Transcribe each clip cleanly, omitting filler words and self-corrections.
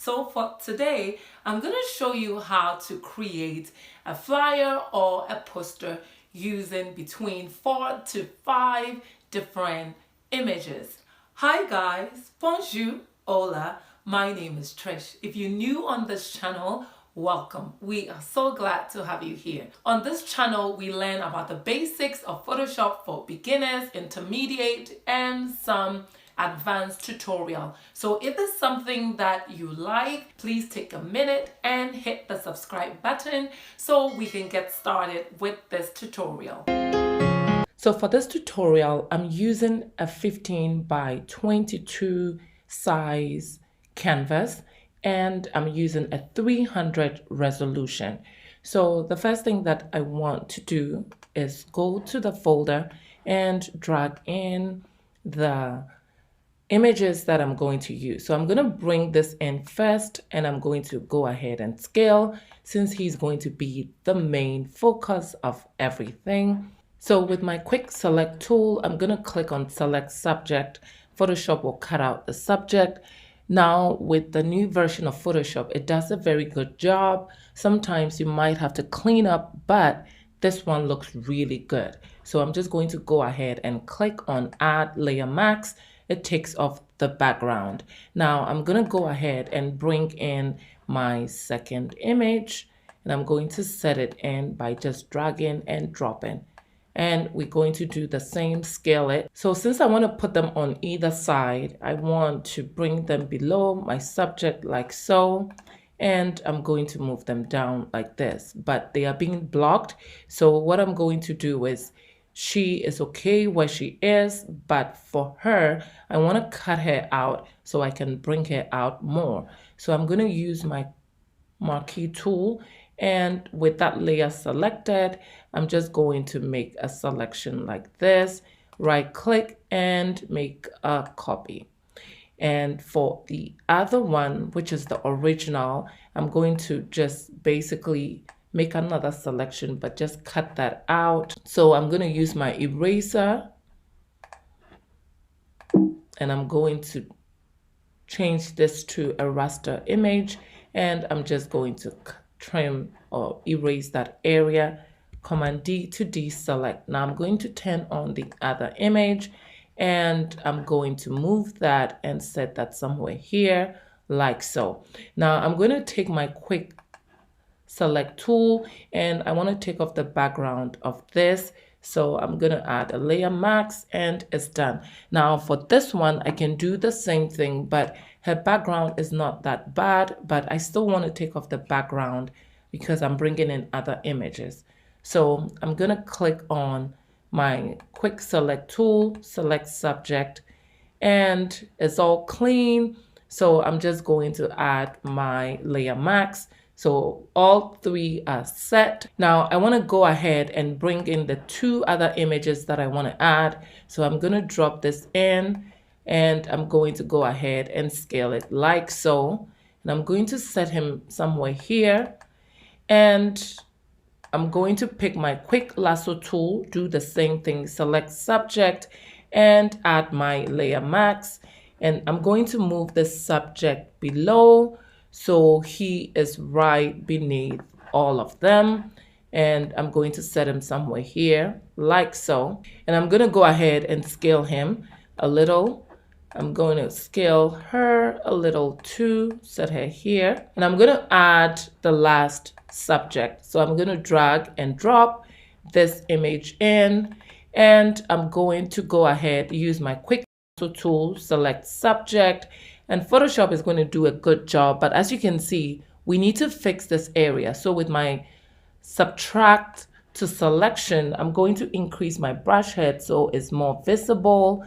So for today, I'm going to show you how to create a flyer or a poster using between 4 to 5 different images. Hi guys, bonjour, hola, my name is Trish. If you're new on this channel, welcome. We are so glad to have you here. On this channel, we learn about the basics of Photoshop for beginners, intermediate, and some advanced tutorial. So if there's something that you like, please take a minute and hit the subscribe button so we can get started with this tutorial. So for this tutorial, I'm using a 15 by 22 size canvas and I'm using a 300 resolution. So the first thing that I want to do is go to the folder and drag in the images that I'm going to use. So I'm going to bring this in first and I'm going to go ahead and scale since he's going to be the main focus of everything. So with my quick select tool, I'm going to click on select subject. Photoshop will cut out the subject. Now with the new version of Photoshop, it does a very good job. Sometimes you might have to clean up, but this one looks really good. So I'm just going to go ahead and click on add layer max. It takes off the background. Now I'm going to go ahead and bring in my second image and I'm going to set it in by just dragging and dropping. And we're going to do the same, scale it. So since I want to put them on either side, I want to bring them below my subject like so. And I'm going to move them down like this, but they are being blocked. So what I'm going to do is she is okay where she is, but for her, I want to cut her out so I can bring her out more. So I'm going to use my marquee tool, and with that layer selected, I'm just going to make a selection like this, right click and make a copy. And for the other one, which is the original, I'm going to just basically make another selection, but just cut that out. So I'm going to use my eraser and I'm going to change this to a raster image. And I'm just going to trim or erase that area. Command D to deselect. Now I'm going to turn on the other image and I'm going to move that and set that somewhere here like so. Now I'm going to take my quick select tool and I want to take off the background of this. So I'm going to add a layer max and it's done. Now for this one, I can do the same thing, but her background is not that bad, but I still want to take off the background because I'm bringing in other images. So I'm going to click on my quick select tool, select subject, and it's all clean. So I'm just going to add my layer max. So all three are set. Now I want to go ahead and bring in the two other images that I want to add. So I'm going to drop this in and I'm going to go ahead and scale it like so. And I'm going to set him somewhere here. And I'm going to pick my quick lasso tool, do the same thing, select subject and add my layer max. And I'm going to move the subject below so he is right beneath all of them. And I'm going to set him somewhere here like so. And I'm going to go ahead and scale him a little. I'm going to scale her a little too, set her here. And I'm going to add the last subject. So I'm going to drag and drop this image in. And I'm going to go ahead, use my quick tool, select subject. And Photoshop is going to do a good job. But as you can see, we need to fix this area. So with my subtract to selection, I'm going to increase my brush head so it's more visible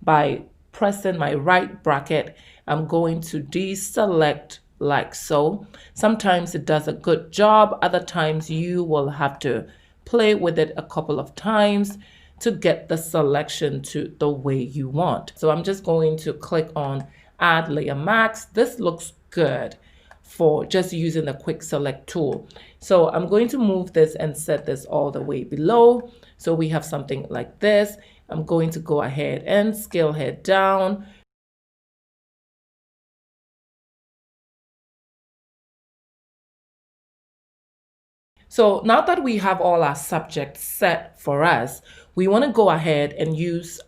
by pressing my right bracket. I'm going to deselect like so. Sometimes it does a good job. Other times you will have to play with it a couple of times to get the selection to the way you want. So I'm just going to click on add layer max. This looks good for just using the quick select tool. So I'm going to move this and set this all the way below. So we have something like this. I'm going to go ahead and scale her down. So now that we have all our subjects set for us, we want to go ahead and use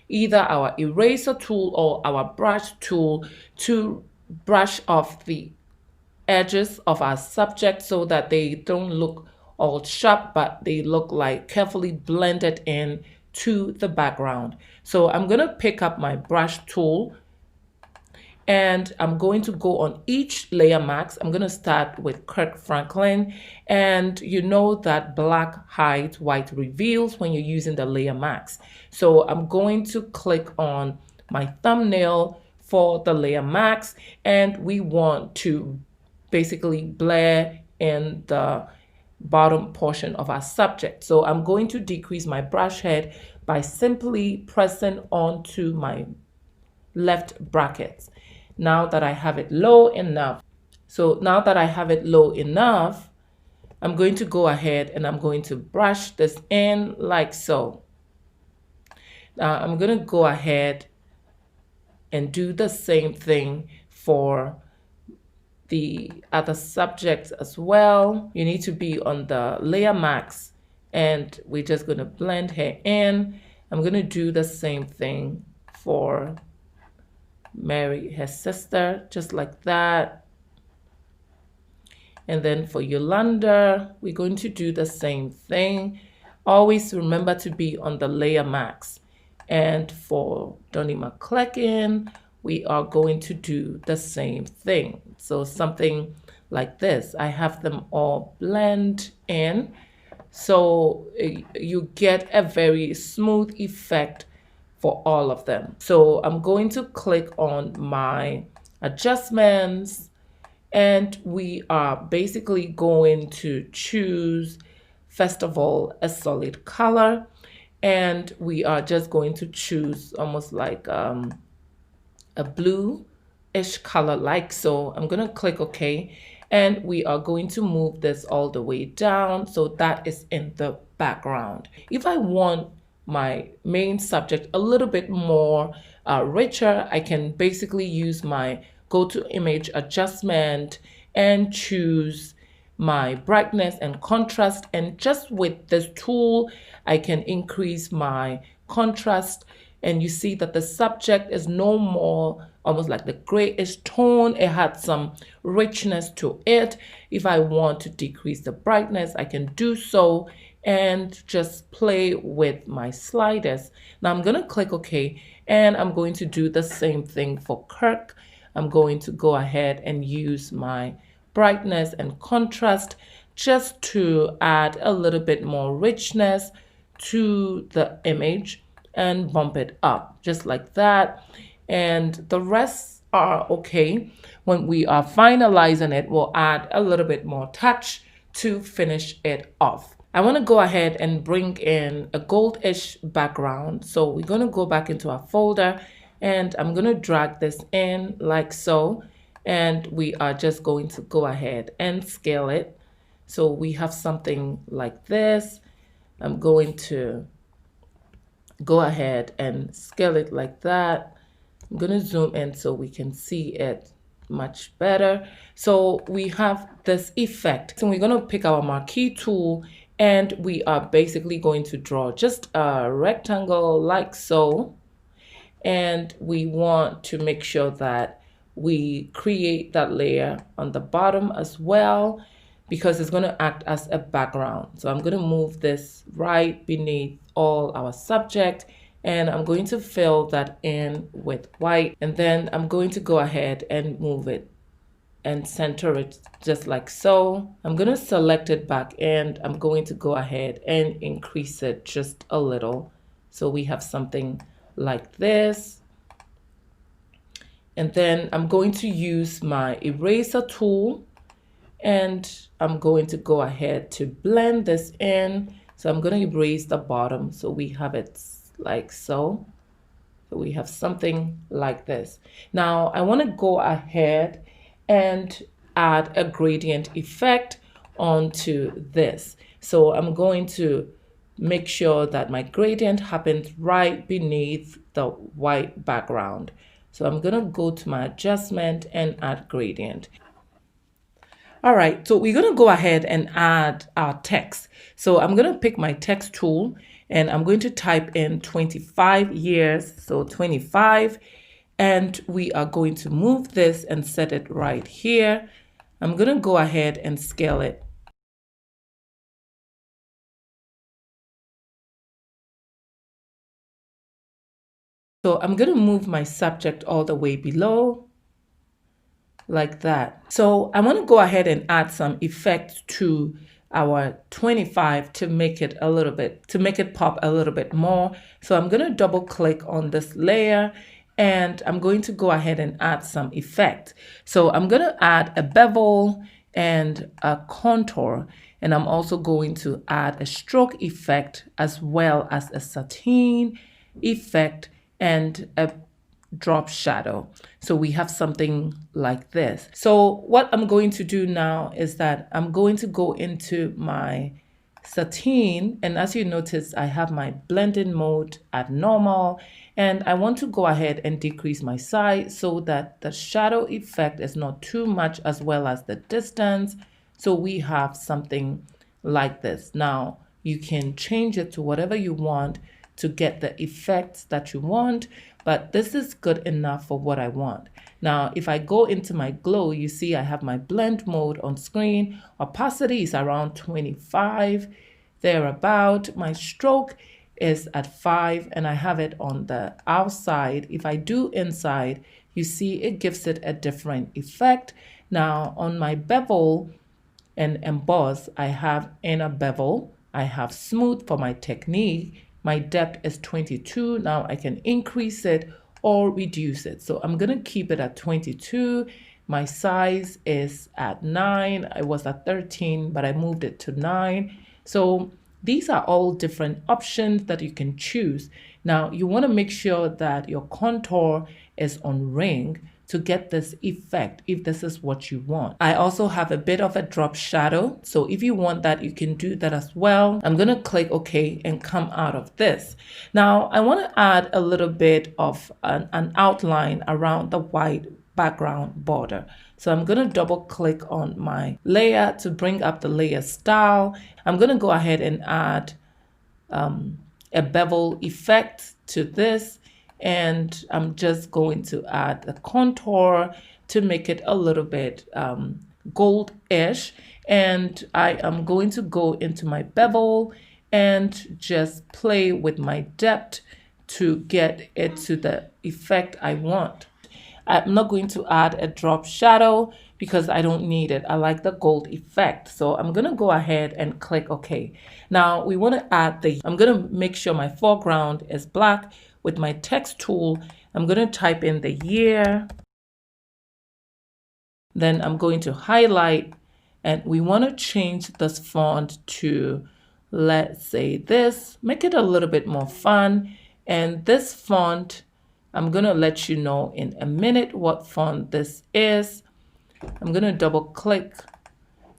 either our eraser tool or our brush tool to brush off the edges of our subject so that they don't look all sharp, but they look like carefully blended in to the background. So I'm going to pick up my brush tool and I'm going to go on each layer mask. I'm going to start with Kirk Franklin, and you know that black hides, white reveals when you're using the layer mask. So I'm going to click on my thumbnail for the layer mask, and we want to basically blur in the bottom portion of our subject. So I'm going to decrease my brush head by simply pressing onto my left brackets. Now that I have it low enough, I'm going to go ahead and I'm going to brush this in like so. Now I'm going to go ahead and do the same thing for the other subjects as well. You need to be on the layer mask, and we're just going to blend her in. I'm going to do the same thing for Mary, her sister, just like that. And then for Yolanda, we're going to do the same thing. Always remember to be on the layer mask. And for Donnie McClellan, we are going to do the same thing. So something like this. I have them all blend in, so you get a very smooth effect for all of them. So I'm going to click on my adjustments, and we are basically going to choose, first of all, a solid color, and we are just going to choose almost like a blue-ish color like so. I'm going to click OK, and we are going to move this all the way down so that is in the background. If I want my main subject a little bit more richer, I can basically use my go to image adjustment and choose my brightness and contrast, and just with this tool I can increase my contrast, and you see that the subject is no more almost like the grayish tone. It had some richness to it. If I want to decrease the brightness, I can do so and just play with my sliders. Now I'm going to click OK, and I'm going to do the same thing for Kirk. I'm going to go ahead and use my brightness and contrast just to add a little bit more richness to the image and bump it up just like that. And the rest are okay. When we are finalizing it, we'll add a little bit more touch to finish it off. I want to go ahead and bring in a goldish background. So we're going to go back into our folder, and I'm going to drag this in like so. And we are just going to go ahead and scale it. So we have something like this. I'm going to go ahead and scale it like that. I'm going to zoom in so we can see it much better. So we have this effect. So we're going to pick our marquee tool, and we are basically going to draw just a rectangle like so. And we want to make sure that we create that layer on the bottom as well, because it's going to act as a background. So I'm going to move this right beneath all our subject, and I'm going to fill that in with white, and then I'm going to go ahead and move it and center it just like so. I'm going to select it back, and I'm going to go ahead and increase it just a little so we have something like this. And then I'm going to use my eraser tool, and I'm going to go ahead to blend this in. So I'm going to erase the bottom so we have it like so. So we have something like this. Now I want to go ahead and add a gradient effect onto this. So I'm going to make sure that my gradient happens right beneath the white background. So I'm going to go to my adjustment and add gradient. All right, so we're going to go ahead and add our text. So I'm going to pick my text tool and I'm going to type in 25 years, so 25, and we are going to move this and set it right here. I'm going to go ahead and scale it. So I'm going to move my subject all the way below, like that. So I want to go ahead and add some effect to our 25 to make it pop a little bit more. So I'm going to double click on this layer and I'm going to go ahead and add some effect. So I'm going to add a bevel and a contour, and I'm also going to add a stroke effect as well as a sateen effect and a drop shadow. So we have something like this. So what I'm going to do now is that I'm going to go into my sateen, and as you notice, I have my blending mode at normal, and I want to go ahead and decrease my size so that the shadow effect is not too much, as well as the distance. So we have something like this. Now you can change it to whatever you want to get the effects that you want, but this is good enough for what I want. Now, if I go into my glow, you see I have my blend mode on screen. Opacity is around 25, thereabout. My stroke is at 5, and I have it on the outside. If I do inside, you see it gives it a different effect. Now, on my bevel and emboss, I have inner bevel. I have smooth for my technique. My depth is 22. Now I can increase it or reduce it. So I'm going to keep it at 22. My size is at 9. I was at 13, but I moved it to 9. So these are all different options that you can choose. Now you want to make sure that your contour is on ring to get this effect, if this is what you want. I also have a bit of a drop shadow, so if you want that, you can do that as well. I'm gonna click OK and come out of this. Now I want to add a little bit of an outline around the white background border. So I'm going to double click on my layer to bring up the layer style. I'm going to go ahead and add a bevel effect to this, and I'm just going to add a contour to make it a little bit gold-ish, and I am going to go into my bevel and just play with my depth to get it to the effect I want. I'm not going to add a drop shadow because I don't need it. I like the gold effect. So I'm going to go ahead and click OK. Now we want to add I'm going to make sure my foreground is black. With my text tool, I'm going to type in the year. Then I'm going to highlight, and we want to change this font to, let's say this, make it a little bit more fun. And this font, I'm going to let you know in a minute what font this is. I'm going to double click.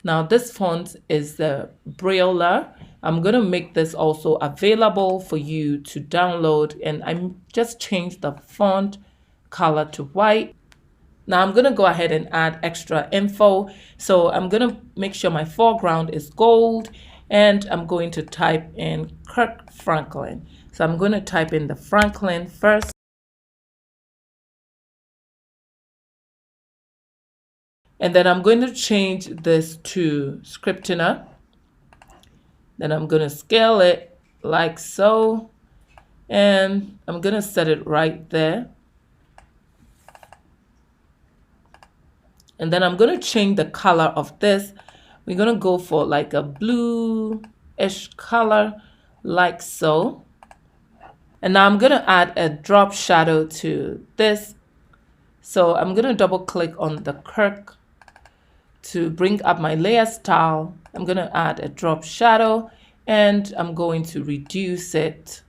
Now this font is the Braille. I'm going to make this also available for you to download, and I just changed the font color to white. Now I'm going to go ahead and add extra info. So I'm going to make sure my foreground is gold, and I'm going to type in Kirk Franklin. So I'm going to type in the Franklin first. And then I'm going to change this to Scriptina. Then I'm going to scale it like so. And I'm going to set it right there. And then I'm going to change the color of this. We're going to go for like a blue-ish color, like so. And now I'm going to add a drop shadow to this. So I'm going to double click on the Kirk to bring up my layer style. I'm going to add a drop shadow, and I'm going to reduce it.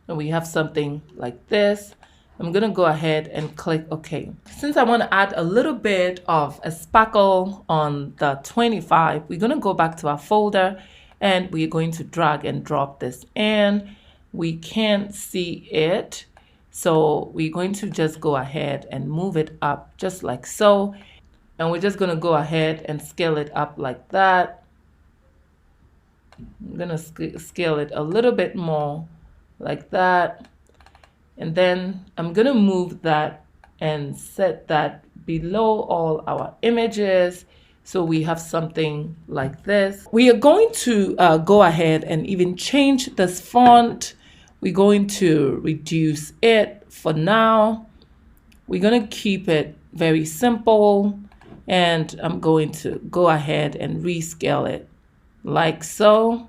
And we have something like this. I'm going to go ahead and click OK. Since I want to add a little bit of a sparkle on the 25, we're going to go back to our folder, and we're going to drag and drop this in. We can't see it, So we're going to just go ahead and move it up just like so. And we're just going to go ahead and scale it up like that. I'm going to scale it a little bit more like that. And then I'm going to move that and set that below all our images. So we have something like this. We are going to go ahead and even change this font. We're going to reduce it for now. We're going to keep it very simple. And I'm going to go ahead and rescale it like so.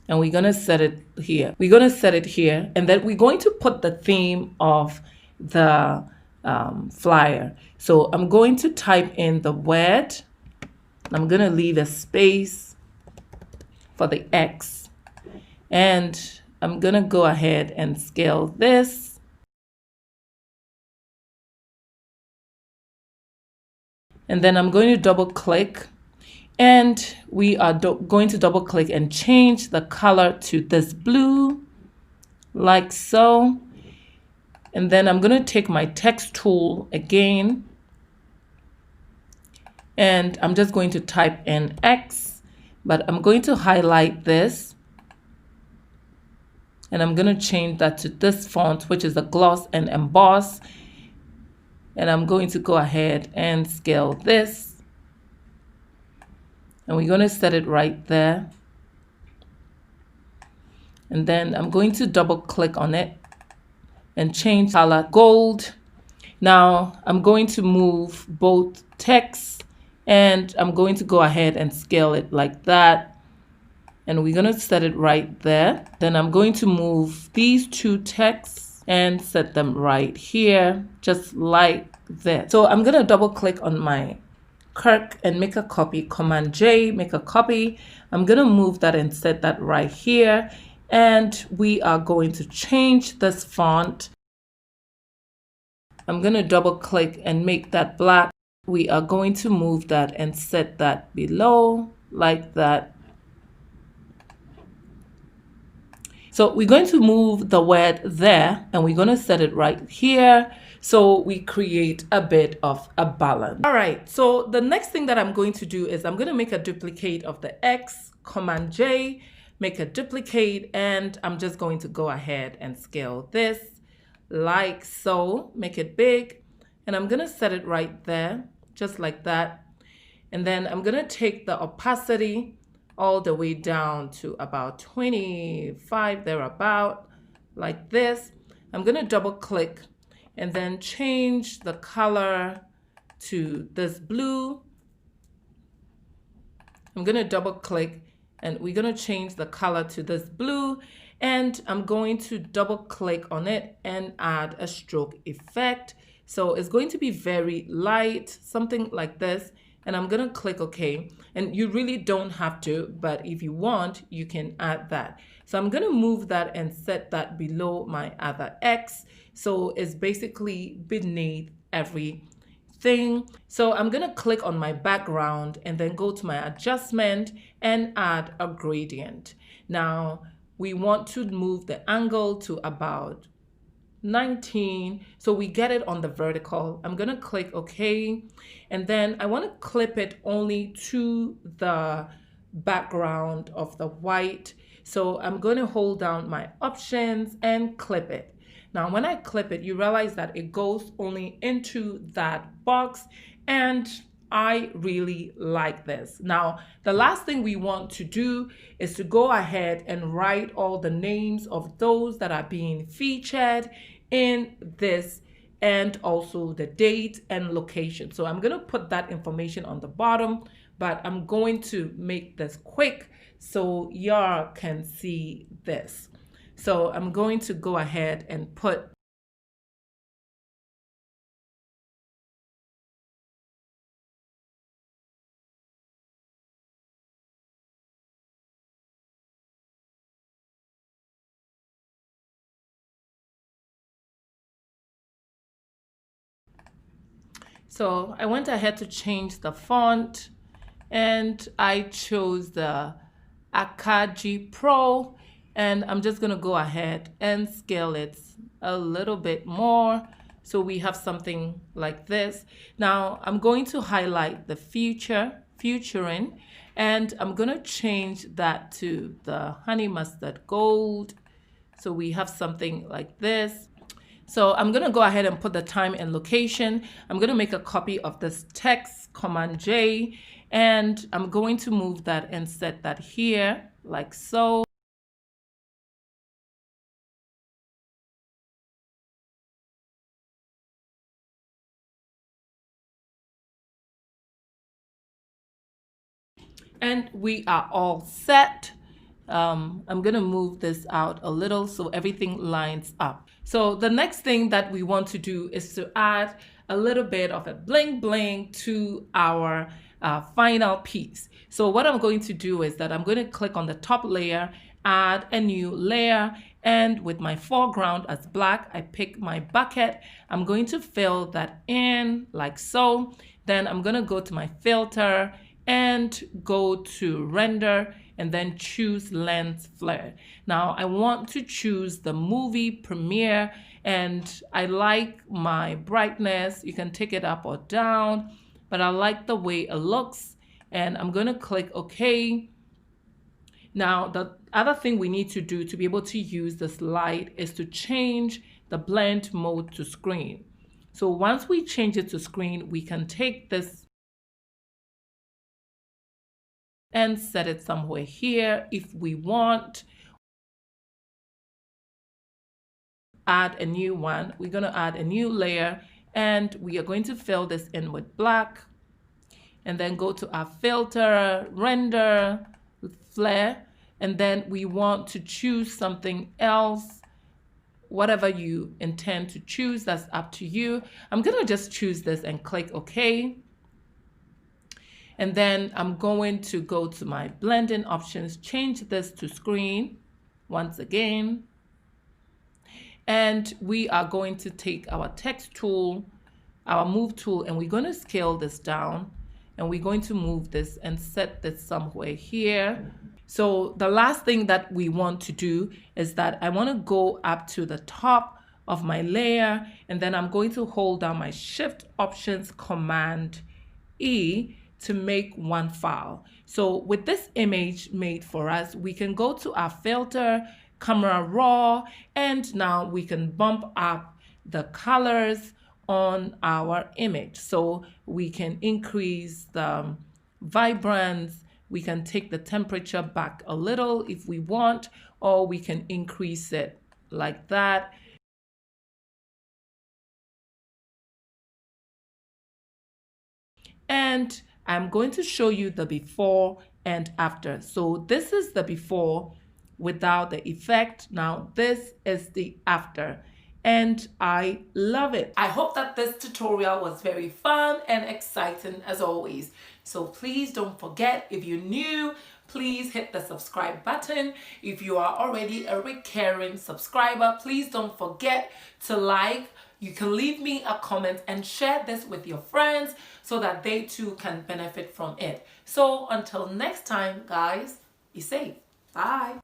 And we're going to set it here. We're going to set it here. And then we're going to put the theme of the flyer. So I'm going to type in the word. I'm going to leave a space for the X. And I'm going to go ahead and scale this. And then I'm going to double click. And we are going to double click and change the color to this blue, like so. And then I'm going to take my text tool again. And I'm just going to type in X, but I'm going to highlight this. And I'm going to change that to this font, which is a gloss and emboss. And I'm going to go ahead and scale this. And we're going to set it right there. And then I'm going to double click on it and change color gold. Now I'm going to move both text and I'm going to go ahead and scale it like that. And we're going to set it right there. Then I'm going to move these two texts and set them right here, just like this. So I'm going to double click on my Kirk and make a copy, Command J, make a copy. I'm going to move that and set that right here. And we are going to change this font. I'm going to double click and make that black. We are going to move that and set that below like that. So we're going to move the word there and we're going to set it right here. So we create a bit of a balance. All right, so the next thing that I'm going to do is I'm going to make a duplicate of the X, Command J, make a duplicate, and I'm just going to go ahead and scale this like so, make it big, and I'm going to set it right there, just like that. And then I'm going to take the opacity all the way down to about 25, thereabout, like this. I'm going to double click and then change the color to this blue. I'm going to double click and we're going to change the color to this blue, and I'm going to double click on it and add a stroke effect. So it's going to be very light, something like this. And I'm going to click OK. And you really don't have to, but if you want, you can add that. So I'm going to move that and set that below my other X. So it's basically beneath everything. So I'm going to click on my background and then go to my adjustment and add a gradient. Now we want to move the angle to about 19, so we get it on the vertical. I'm going to click OK, and then I want to clip it only to the background of the white. So I'm going to hold down my options and clip it. Now when I clip it, you realize that it goes only into that box, and I really like this. Now, the last thing we want to do is to go ahead and write all the names of those that are being featured in this, and also the date and location. So I'm going to put that information on the bottom, but I'm going to make this quick so y'all can see this. So I'm going to go ahead and put So I went ahead to change the font, and I chose the Akaji Pro, And I'm just going to go ahead and scale it a little bit more. So we have something like this. Now I'm going to highlight the futuring, and I'm going to change that to the honey mustard gold. So we have something like this. So I'm going to go ahead and put the time and location. I'm going to make a copy of this text, Command J, and I'm going to move that and set that here like so. And we are all set. I'm going to move this out a little so everything lines up. So the next thing that we want to do is to add a little bit of a bling bling to our final piece. So what I'm going to do is that I'm going to click on the top layer, add a new layer, and with my foreground as black, I pick my bucket. I'm going to fill that in like so. Then I'm going to go to my filter and go to render and then choose lens flare. Now I want to choose the movie premiere, and I like my brightness. You can take it up or down, but I like the way it looks, and I'm going to click OK. Now the other thing we need to do to be able to use this light is to change the blend mode to screen. So once we change it to screen, we can take this and set it somewhere here if we want. Add a new one. We're going to add a new layer, and we are going to fill this in with black, and then go to our filter, render, flare, and then we want to choose something else. Whatever you intend to choose, that's up to you. I'm going to just choose this and click OK. And then I'm going to go to my blending options, change this to screen once again. And we are going to take our text tool, our move tool, and we're going to scale this down. And we're going to move this and set this somewhere here. So the last thing that we want to do is that I want to go up to the top of my layer, and then I'm going to hold down my Shift Options Command E to make one file. So with this image made for us, we can go to our filter, camera raw, and now we can bump up the colors on our image. So we can increase the vibrance, we can take the temperature back a little if we want, or we can increase it like that. And I'm going to show you the before and after. So this is the before without the effect. Now this is the after, and I love it. I hope that this tutorial was very fun and exciting as always. So please don't forget, if you're new, please hit the subscribe button. If you are already a recurring subscriber, please don't forget to like. You can leave me a comment and share this with your friends so that they too can benefit from it. So until next time, guys, be safe. Bye.